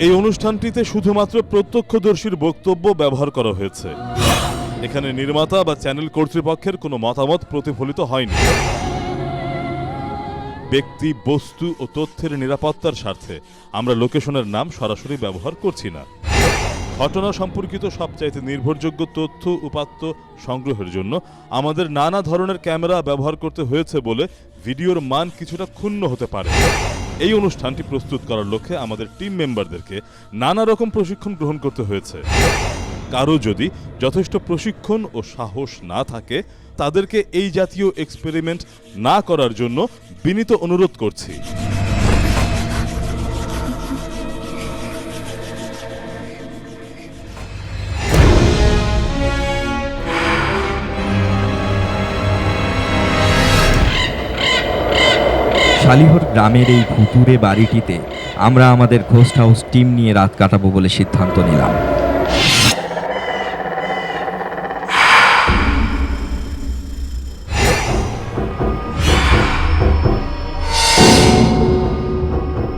এই অনুষ্ঠানটিতে শুধুমাত্র প্রত্যক্ষদর্শীর বক্তব্য ব্যবহার করা হয়েছে। এখানে নির্মাতা বা চ্যানেল কর্তৃপক্ষের কোনো মতামত প্রতিফলিত হয়নি। ব্যক্তি, বস্তু ও তথ্যের নিরাপত্তার স্বার্থে আমরা লোকেশনের নাম সরাসরি ব্যবহার করছি না। ঘটনা সম্পর্কিত সবচাইতে নির্ভরযোগ্য তথ্য উপাত্ত সংগ্রহের জন্য আমাদের নানা ধরনের ক্যামেরা ব্যবহার করতে হয়েছে বলে ভিডিওর মান কিছুটা ক্ষুণ্ণ হতে পারে। এই অনুষ্ঠানটি প্রস্তুত করার লক্ষ্যে আমাদের টিম মেম্বারদেরকে নানা রকম প্রশিক্ষণ গ্রহণ করতে হয়েছে। কারো যদি যথেষ্ট প্রশিক্ষণ ও সাহস না থাকে, তাদেরকে এই জাতীয় এক্সপেরিমেন্ট না করার জন্য বিনীত অনুরোধ করছি। শালিহর গ্রামের এই ভুতুড়ে বাড়িটিতে আমরা আমাদের ঘোস্ট হাউস টিম নিয়ে রাত কাটাবো বলে সিদ্ধান্ত নিলাম।